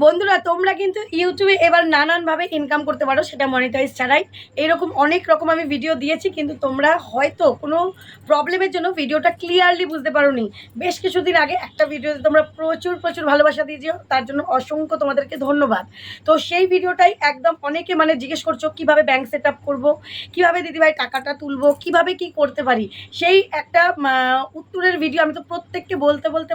বন্ধুরা তোমরা কিন্তু ইউটিউবে এবার নানানভাবে ইনকাম করতে পারো, সেটা মনিটাইজ ছাড়াই। এইরকম অনেক রকম আমি ভিডিও দিয়েছি, কিন্তু তোমরা হয়তো কোনো প্রবলেমের জন্য ভিডিওটা ক্লিয়ারলি বুঝতে পারোনি। বেশ কিছুদিন আগে একটা ভিডিওতে তোমরা প্রচুর প্রচুর ভালোবাসা দিয়েছো, তার জন্য অসংখ্য তোমাদেরকে ধন্যবাদ। তো সেই ভিডিওটাই একদম অনেকে জিজ্ঞেস করছো কীভাবে ব্যাংক সেট আপ করবো, কীভাবে দিদিভাই টাকাটা তুলবো, কীভাবে কি করতে পারি, সেই একটা উত্তরের ভিডিও। আমি তো প্রত্যেককে বলতে বলতে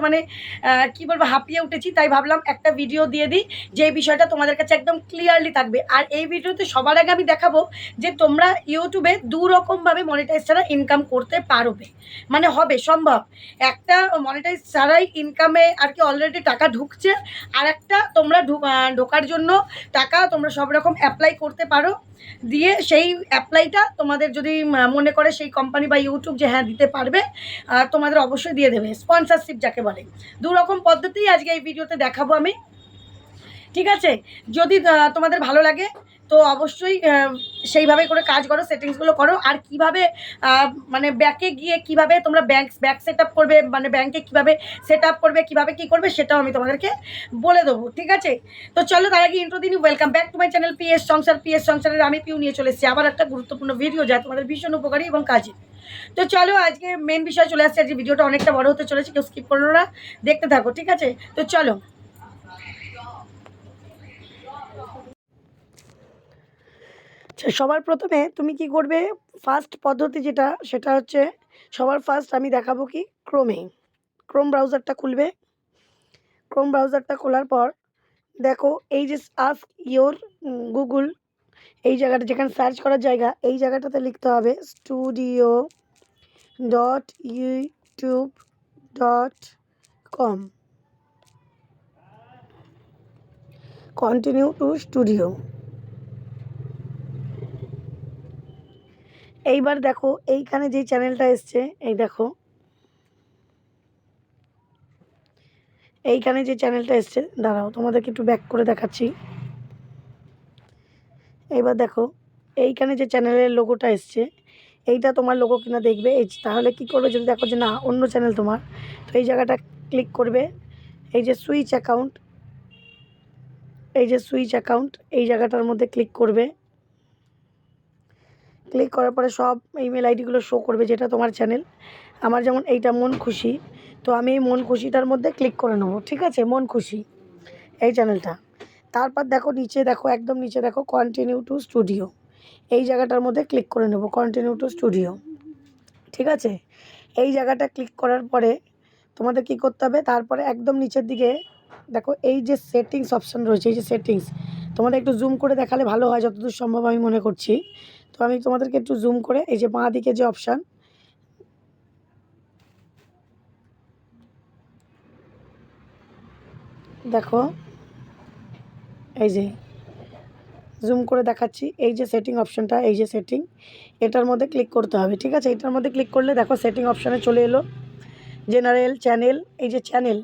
কি বলবো, হাঁপিয়ে উঠেছি। তাই ভাবলাম একটা ভিডিও দিয়ে দিই, যে বিষয়টা তোমাদের কাছে একদম ক্লিয়ারলি থাকবে। আর এই ভিডিওতে সবার আগে আমি দেখাবো যে তোমরা ইউটিউবে দু রকমভাবে মনিটাইজ ছাড়া ইনকাম করতে পারবে, হবে সম্ভব। একটা মনিটাইজ ছাড়াই ইনকামে আর কি অলরেডি টাকা ঢুকছে, আর একটা তোমরা ঢোকার জন্য টাকা তোমরা সব রকম অ্যাপ্লাই করতে পারো। দিয়ে সেই অ্যাপ্লাইটা তোমাদের যদি মনে করে সেই কোম্পানি বা ইউটিউব যে হ্যাঁ দিতে পারবে, তোমাদের অবশ্যই দিয়ে দেবে, স্পন্সরশিপ যাকে বলে। দু রকম পদ্ধতি আজকে এই ভিডিওতে দেখাবো আমি, ঠিক আছে? যদি তোমাদের ভালো লাগে তো অবশ্যই সেইভাবে করে কাজ করো, সেটিংসগুলো করো। আর কীভাবে ব্যাকে গিয়ে কীভাবে তোমরা ব্যাক সেট আপ করবে, ব্যাংকে কীভাবে সেট আপ করবে, কীভাবে কী করবে, সেটাও আমি তোমাদেরকে বলে দেবো, ঠিক আছে? তো চলো তার আগে ইন্ট্রো দিন। Welcome back to my channel PS সংসার। পিএস সংসারের আমি পিউ নিয়ে চলে এসেছি আবার একটা গুরুত্বপূর্ণ ভিডিও, যা তোমাদের ভীষণ উপকারী এবং কাজে। তো চলো আজকে মেন বিষয় চলে আসছে। আজকে ভিডিওটা অনেকটা বড় হতে চলেছে, কেউ স্কিপ করো না, দেখতে থাকো, ঠিক আছে? তো চলো। সবার প্রথমে তুমি কি করবে, ফার্স্ট পদ্ধতি যেটা, সেটা হচ্ছে সবার ফার্স্ট আমি দেখাবো কি ক্রোম ব্রাউজারটা খুলবে। ক্রোম ব্রাউজারটা খোলার পর দেখো এই যে আস্ক ইয়োর গুগল, এই জায়গাটা যেখানে সার্চ করার জায়গা, এই জায়গাটাতে লিখতে হবে studio.youtube.com, কন্টিনিউ টু স্টুডিও। এইবার দেখো এইখানে যে চ্যানেলটা এসছে, এই দেখো এইখানে যে চ্যানেলটা এসছে, দাঁড়াও তোমাদেরকে একটু ব্যাক করে দেখাচ্ছি। এইবার দেখো এইখানে যে চ্যানেলের লোগোটা এসছে, এইটা তোমার লোগো কিনা দেখবে। তাহলে কি করবে, যদি দেখো যে না অন্য চ্যানেল তোমার, তো এই জায়গাটা ক্লিক করবে। এই যে সুইচ অ্যাকাউন্ট, এই জায়গাটার মধ্যে ক্লিক করবে। ক্লিক করার পরে সব ইমেল আইডিগুলো শো করবে, যেটা তোমার চ্যানেল। আমার যেমন এইটা মন খুশি, তো আমি এই মন খুশিটার মধ্যে ক্লিক করে নেবো, ঠিক আছে? মন খুশি এই চ্যানেলটা। তারপর দেখো নিচে, দেখো একদম নিচে দেখো কন্টিনিউ টু স্টুডিও, এই জায়গাটার মধ্যে ক্লিক করে নেবো, কন্টিনিউ টু স্টুডিও, ঠিক আছে? এই জায়গাটা ক্লিক করার পরে তোমাদের কি করতে হবে, তারপরে একদম নিচের দিকে দেখো এই যে সেটিংস অপশান রয়েছে, এই যে সেটিংস, তোমাদের একটু জুম করে দেখালে ভালো হয় যতদূর সম্ভব আমি মনে করছি। তো আমি তোমাদেরকে একটু জুম করে, এই যে বাঁ দিকে যে অপশান, দেখো এই যে জুম করে দেখাচ্ছি, এই যে সেটিং অপশানটা, এই যে সেটিং, এটার মধ্যে ক্লিক করতে হবে, ঠিক আছে? এটার মধ্যে ক্লিক করলে দেখো সেটিং অপশানে চলে এলো। জেনারেল, চ্যানেল, এই যে চ্যানেল,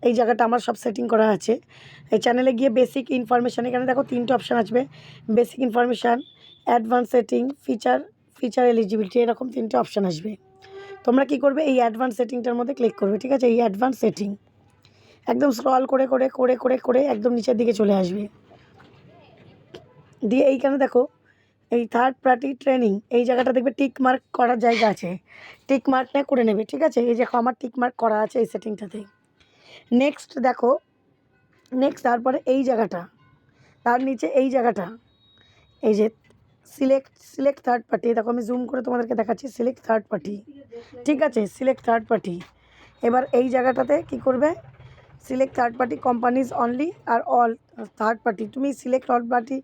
এই জায়গাটা আমার সব সেটিং করা আছে। এই চ্যানেলে গিয়ে বেসিক ইনফরমেশান, এখানে দেখো তিনটে অপশান আসবে, basic information, advance setting, feature eligibility, এরকম তিনটে অপশান আসবে। তোমরা কি করবে, এই অ্যাডভান্স সেটিংটার মধ্যে ক্লিক করবে, ঠিক আছে? এই অ্যাডভান্স সেটিং একদম স্ক্রল করে করে করে করে করে একদম নিচের দিকে চলে আসবে। দিয়ে এইখানে দেখো এই থার্ড পার্টি ট্রেনিং, এই জায়গাটা দেখবে টিক মার্ক করার জায়গা আছে, টিক মার্কটা করে নেবে, ঠিক আছে? এই যে আমার টিক মার্ক করা আছে এই সেটিংটাতে। নেক্সট দেখো, নেক্সট তারপরে এই জায়গাটা, তার নিচে এই জায়গাটা, এই যে সিলেক্ট থার্ড পার্টি, দেখো আমি জুম করে তোমাদেরকে দেখাচ্ছি, সিলেক্ট থার্ড পার্টি, ঠিক আছে? Select third party. এবার এই জায়গাটাতে কি করবে, select third party companies only আর অল থার্ড পার্টি, তুমি সিলেক্ট অল পার্টি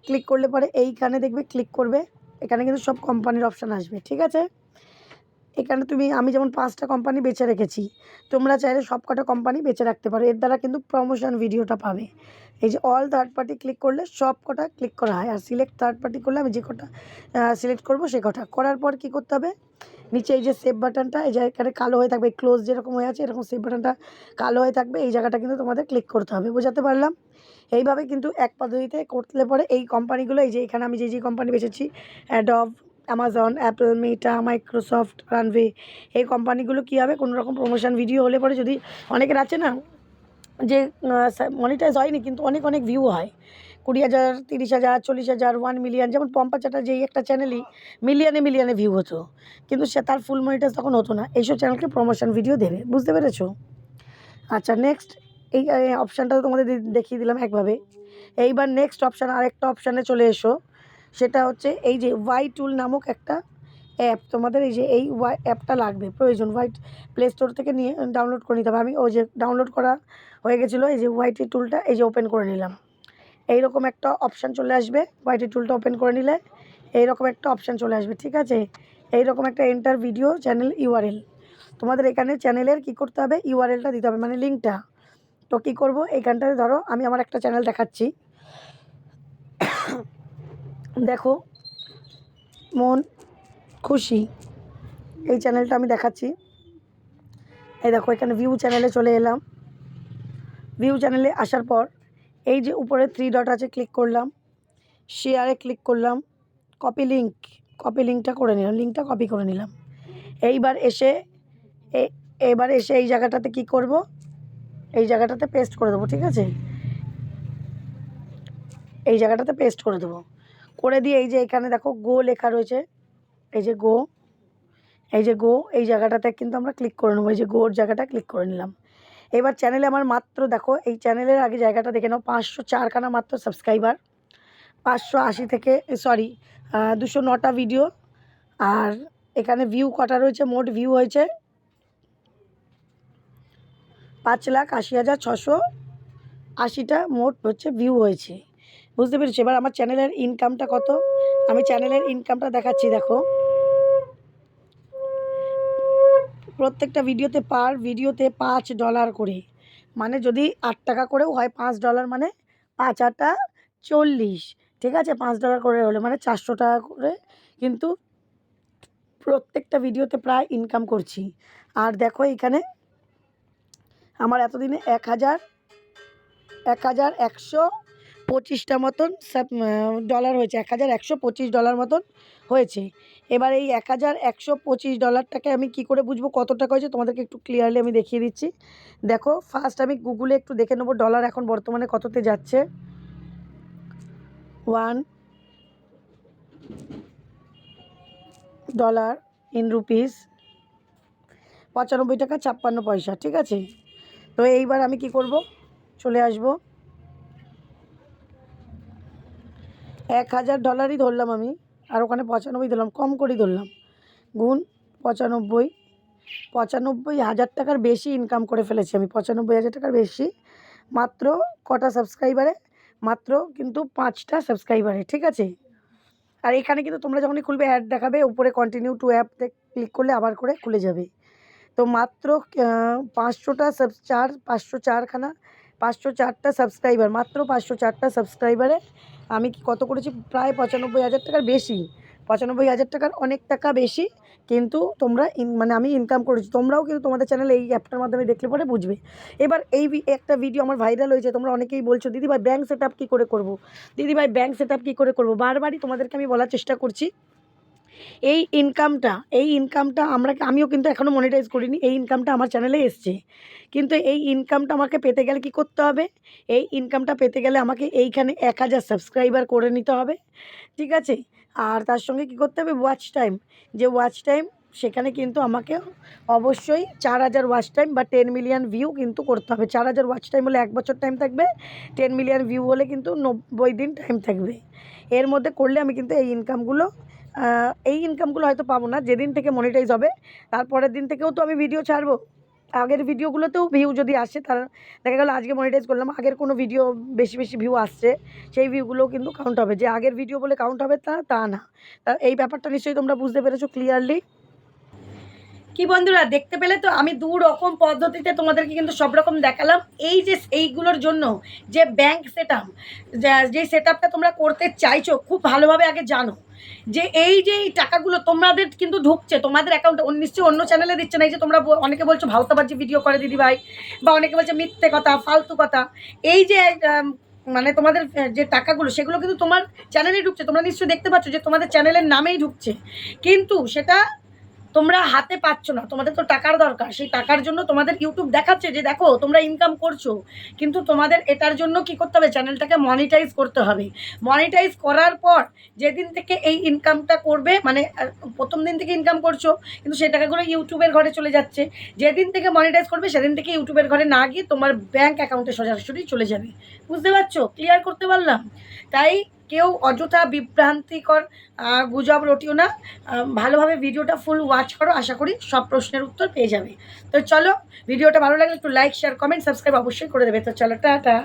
ক্লিক করলে পরে এইখানে দেখবে ক্লিক করবে, এখানে কিন্তু সব কোম্পানির অপশান আসবে, ঠিক আছে? এখানে আমি যেমন 5টা কোম্পানি বেছে রেখেছি, তোমরা চাইলে সব কটা কোম্পানি বেছে রাখতে পারো, এর দ্বারা কিন্তু প্রমোশন ভিডিওটা পাবে। এই যে অল থার্ড পার্টি ক্লিক করলে সব কটা ক্লিক করা হয়, আর সিলেক্ট থার্ড পার্টি করলে আমি যে কটা সিলেক্ট করবো সে কটা করার পর কী করতে হবে, নিচে এই যে সেভ বাটনটা, এই যে এখানে কালো হয়ে থাকবে, ক্লোজ যেরকম হয়ে আছে এরকম সেভ বাটনটা কালো হয়ে থাকবে, এই জায়গাটা কিন্তু তোমাদের ক্লিক করতে হবে। বোঝাতে পারলাম? এইভাবে কিন্তু এক পদ্ধতিতে করলে পরে এই কোম্পানিগুলো, এই যে এখানে আমি যে কোম্পানি বেছেছি, অ্যাডব, অ্যামাজন, অ্যাপল, মেটা, মাইক্রোসফট, রানওয়ে, এই কোম্পানিগুলো কী হবে, কোনো রকম প্রমোশন ভিডিও হলে পরে, যদি অনেকের আছে না যে মনিটাইজ হয়নি কিন্তু অনেক অনেক ভিউ হয়, 20,000, 30,000, 40,000, 1 মিলিয়ন। যেমন পম্পা চ্যাটার্জি একটা চ্যানেলই মিলিয়নে মিলিয়নে ভিউ হতো, কিন্তু সে তার ফুল মনিটাইজ তখন হতো না। এইসব চ্যানেলকে প্রমোশন ভিডিও দেবে, বুঝতে পেরেছো? আচ্ছা, নেক্সট এই অপশানটা তো তোমাদের দেখিয়ে দিলাম একভাবে। এইবার নেক্সট অপশান, আরেকটা অপশানে চলে এসো। সেটা হচ্ছে এই যে ওয়াই টুল নামক একটা অ্যাপ। তোমাদের এই যে এই অ্যাপটা লাগবে, প্রয়োজন। প্লে স্টোর থেকে নিয়ে ডাউনলোড করে নিতে হবে। আমি ওই যে ডাউনলোড করা হয়ে গেছিলো, এই যে ওয়াইটি টুলটা এই যে ওপেন করে নিলাম। এইরকম একটা অপশান চলে আসবে, ওয়াইটি টুলটা ওপেন করে নিলে এইরকম একটা অপশান চলে আসবে, ঠিক আছে? এইরকম একটা এন্টার ভিডিও চ্যানেল ইউআরএল। তোমাদের এখানে চ্যানেলের কী করতে হবে, ইউআরএলটা দিতে হবে, মানে লিঙ্কটা। তো কী করবো, এইখানটায় ধরো আমি আমার একটা চ্যানেল দেখাচ্ছি, দেখো মন খুশি, এই চ্যানেলটা আমি দেখাচ্ছি। এই দেখো এখানে ভিউ চ্যানেলে চলে এলাম। ভিউ চ্যানেলে আসার পর এই যে উপরে 3 ডট আছে, ক্লিক করলাম, শেয়ারে ক্লিক করলাম, কপি লিঙ্কটা করে নিলাম, লিঙ্কটা কপি করে নিলাম। এইবার এসে এই জায়গাটাতে কি করব, এই জায়গাটাতে পেস্ট করে দেবো, ঠিক আছে? এই জায়গাটাতে পেস্ট করে দেবো, করে দিয়ে এই যে এখানে দেখো গো লেখা রয়েছে, এই যে গো, এই জায়গাটাতে কিন্তু আমরা ক্লিক করে নেবো। এই যে গোর জায়গাটা ক্লিক করে নিলাম। এবার চ্যানেলে আমার মাত্র দেখো, এই চ্যানেলের আগে জায়গাটা দেখে নাও, 504খানা মাত্র সাবস্ক্রাইবার, 580 থেকে 209টা ভিডিও। আর এখানে ভিউ কটা রয়েছে, মোট ভিউ হয়েছে 5,80,680টা মোট হচ্ছে ভিউ হয়েছে, বুঝতে পেরেছি? এবার আমার চ্যানেলের ইনকামটা কত, আমি চ্যানেলের ইনকামটা দেখাচ্ছি। দেখো প্রত্যেকটা ভিডিওতে ভিডিওতে $5 করে, মানে যদি 8 টাকা করেও হয়, $5 মানে 5 × 8 = 40, ঠিক আছে? $5 করে হলে মানে 400 টাকা করে কিন্তু প্রত্যেকটা ভিডিওতে প্রায় ইনকাম করছি। আর দেখো এখানে আমার এতদিনে 1,125টা মতন ডলার হয়েছে, $1,125 মতন হয়েছে। এবার এই $1,125টাকে আমি কি করে বুঝবো কত টাকা হয়েছে, তোমাদেরকে একটু ক্লিয়ারলি আমি দেখিয়ে দিচ্ছি। দেখো ফার্স্ট আমি গুগলে একটু দেখে নেবো ডলার এখন বর্তমানে কততে যাচ্ছে। $1 ইন রুপিস 95 টাকা 56 পয়সা, ঠিক আছে? তো এইবার আমি কি করব, চলে আসব, $1,000ই ধরলাম আমি, আর ওখানে 95 ধরলাম, কম করেই ধরলাম, গুণ 95,000 টাকার বেশি ইনকাম করে ফেলেছি আমি, 95,000 টাকার বেশি, মাত্র কটা সাবস্ক্রাইবারে, মাত্র কিন্তু 5টা সাবস্ক্রাইবারে, ঠিক আছে? আর এখানে কিন্তু তোমরা যখনই খুলবে অ্যাড দেখাবে, উপরে কন্টিনিউ টু অ্যাপতে ক্লিক করলে আবার করে খুলে যাবে। তো মাত্র 504টা সাবস্ক্রাইবার, মাত্র 504টা সাবস্ক্রাইবারে আমি কত করেছি, প্রায় 95,000 টাকার বেশি, 95,000 টাকার অনেক টাকা বেশি কিন্তু তোমরা মানে আমি ইনকাম করেছি। তোমরাও কিন্তু তোমাদের চ্যানেলে এই অ্যাপটার মাধ্যমে দেখলে পরে বুঝবে। এবার এই একটা ভিডিও আমার ভাইরাল হয়েছে, তোমরা অনেকেই বলছো দিদিভাই ব্যাঙ্ক সেট আপ কী করে করবো, দিদিভাই ব্যাঙ্ক সেট আপ কী করে করবো, বারবারই তোমাদেরকে আমি বলার চেষ্টা করছি। এই ইনকামটা আমিও কিন্তু এখনও মনিটাইজ করিনি, এই ইনকামটা আমার চ্যানেলে এসছে, কিন্তু এই ইনকামটা আমাকে পেতে গেলে কী করতে হবে, এই ইনকামটা পেতে গেলে আমাকে এইখানে 1,000 সাবস্ক্রাইবার করে নিতে হবে, ঠিক আছে? আর তার সঙ্গে কী করতে হবে, ওয়াচ টাইম, সেখানে কিন্তু আমাকে অবশ্যই 4,000 ওয়াচ টাইম বা 10 মিলিয়ন ভিউ কিন্তু করতে হবে। 4,000 ওয়াচ টাইম হলে 1 বছর টাইম থাকবে, 10 মিলিয়ন ভিউ হলে কিন্তু 90 দিন টাইম থাকবে। এর মধ্যে করলে আমি কিন্তু এই ইনকামগুলো হয়তো পাবো না, যেদিন থেকে মনিটাইজ হবে তারপরের দিন থেকেও তো আমি ভিডিও ছাড়বো। আগের ভিডিওগুলোতেও ভিউ যদি আসে, তার দেখা গেলো আজকে মনিটাইজ করলাম, আগের কোনো ভিডিও বেশি ভিউ আসছে, সেই ভিউগুলোও কিন্তু কাউন্ট হবে, যে আগের ভিডিও বলে কাউন্ট হবে তা না। তা এই ব্যাপারটা নিশ্চয়ই তোমরা বুঝতে পেরেছো ক্লিয়ারলি। কি বন্ধুরা, দেখতে পেলে তো আমি 2 রকম পদ্ধতিতে তোমাদেরকে কিন্তু সব রকম দেখালাম। এই যে এইগুলোর জন্য যে ব্যাংক সেট আপ, যে সেট আপটা তোমরা করতে চাইছো, খুব ভালোভাবে আগে জানো যে এই টাকাগুলো তোমাদের কিন্তু ঢুকছে তোমাদের অ্যাকাউন্টে, নিশ্চয়ই অন্য চ্যানেলে দিচ্ছে না। এই যে তোমরা অনেকে বলছো ভাওতাবাজি ভিডিও করে দিদিভাই, বা অনেকে বলছে মিথ্যে কথা, ফালতু কথা, এই যে মানে তোমাদের যে টাকাগুলো সেগুলো কিন্তু তোমার চ্যানেলেই ঢুকছে, তোমরা নিশ্চয়ই দেখতে পাচ্ছ যে তোমাদের চ্যানেলের নামেই ঢুকছে, কিন্তু সেটা তোমরা হাতে পাচ্ছ না, তোমাদের তো টাকার দরকার, সেই টাকার জন্য তোমাদের ইউটিউব দেখাচ্ছে যে দেখো তোমরা ইনকাম করছো, কিন্তু তোমাদের এটার জন্য কি করতে হবে, চ্যানেলটাকে মনিটাইজ করতে হবে। মনিটাইজ করার পর যেদিন থেকে এই ইনকামটা করবে, মানে প্রথম দিন থেকে ইনকাম করছো কিন্তু সেই টাকাগুলো ইউটিউবের ঘরে চলে যাচ্ছে, যেদিন থেকে মনিটাইজ করবে সেদিন থেকে ইউটিউবের ঘরে না গিয়ে তোমার ব্যাঙ্ক অ্যাকাউন্টে সরাসরি চলে যাবে। বুঝতে পারছো? ক্লিয়ার করতে পারলাম? তাই কেউ অযথা বিভ্রান্তিকর গুজব রটিও না, ভালোভাবে ভিডিওটা ফুল ওয়াচ করো, আশা করি সব প্রশ্নের উত্তর পেয়ে যাবে। তো চলো, ভিডিওটা ভালো লাগলে একটু লাইক শেয়ার কমেন্ট সাবস্ক্রাইব অবশ্যই করে দেবে। তো চলো, টাটা।